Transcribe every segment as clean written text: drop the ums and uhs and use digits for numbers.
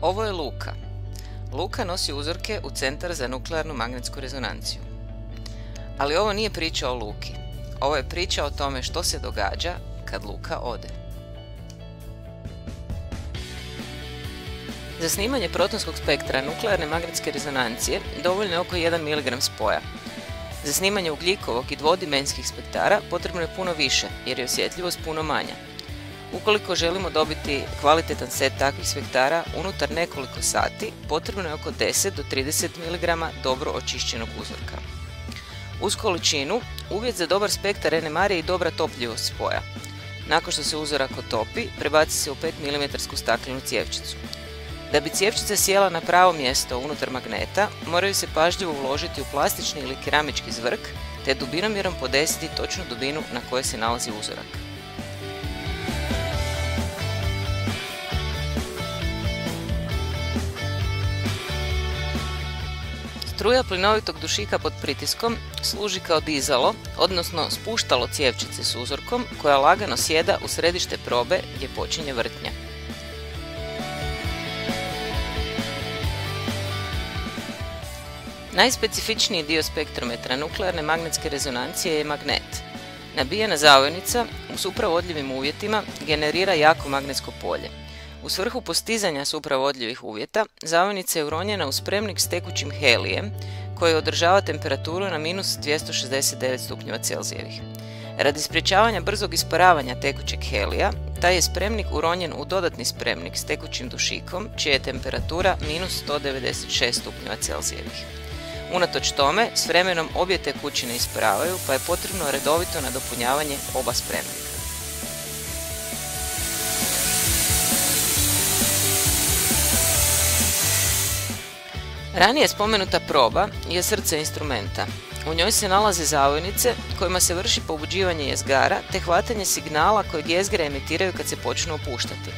Ovo je Luka. Luka nosi uzorke u Centar za nuklearnu magnetsku rezonanciju. Ali ovo nije priča o Luki. Ovo je priča o tome što se događa kad Luka ode. Za snimanje protonskog spektra nuklearne magnetske rezonancije dovoljno je oko 1 mg spoja. Za snimanje ugljikovog i dvodimenzijskih spektara potrebno je puno više, jer je osjetljivost puno manja. Ukoliko želimo dobiti kvalitetan set takvih spektara unutar nekoliko sati, potrebno je oko 10 do 30 mg dobro očišćenog uzorka. Uz količinu, uvjet za dobar spektar NMR je i dobra topljivost spoja. Nakon što se uzorak otopi, prebaci se u 5 mm staklenu cjevčicu. Da bi cjevčica sjela na pravo mjesto unutar magneta, moraju se pažljivo uložiti u plastični ili keramički zvrk, te dubinomjerom podesiti točnu dubinu na kojoj se nalazi uzorak. Struja plinovitog dušika pod pritiskom služi kao dizalo, odnosno spuštalo cjevčice s uzorkom koja lagano sjeda u središte probe gdje počinje vrtnja. Najspecifičniji dio spektrometra nuklearne magnetske rezonancije je magnet. Nabijena zavojnica u supravodljivim uvjetima generira jako magnetsko polje. U svrhu postizanja supravodljivih uvjeta, zavojnica je uronjena u spremnik s tekućim helijem koji održava temperaturu na minus 269 stupnjeva Celzijevih. Radi sprječavanja brzog isparavanja tekućeg helija, taj je spremnik uronjen u dodatni spremnik s tekućim dušikom, čija je temperatura minus 196 stupnjeva Celzijevih. Unatoč tome, s vremenom obje tekućine isparavaju, pa je potrebno redovito nadopunjavanje oba spremnika. Ranije spomenuta proba je srce instrumenta. U njoj se nalaze zavojnice kojima se vrši pobuđivanje jezgara te hvatanje signala kojeg jezgre emitiraju kad se počnu opuštati.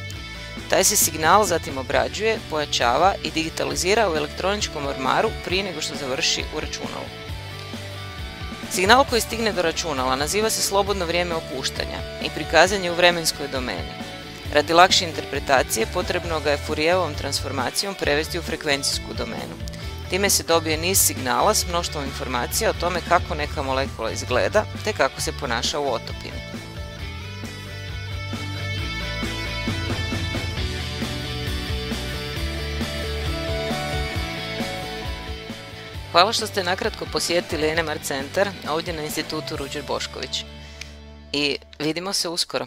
Taj se signal zatim obrađuje, pojačava i digitalizira u elektroničkom ormaru prije nego što završi u računalu. Signal koji stigne do računala naziva se slobodno vrijeme opuštanja i prikazan je u vremenskoj domeni. Radi lakše interpretacije potrebno ga je Fourijerovom transformacijom prevesti u frekvencijsku domenu. Time se dobije niz signala s mnoštvom informacija o tome kako neka molekula izgleda te kako se ponaša u otopini. Hvala što ste nakratko posjetili NMR centar ovdje na Institutu Ruđer Bošković. I vidimo se uskoro.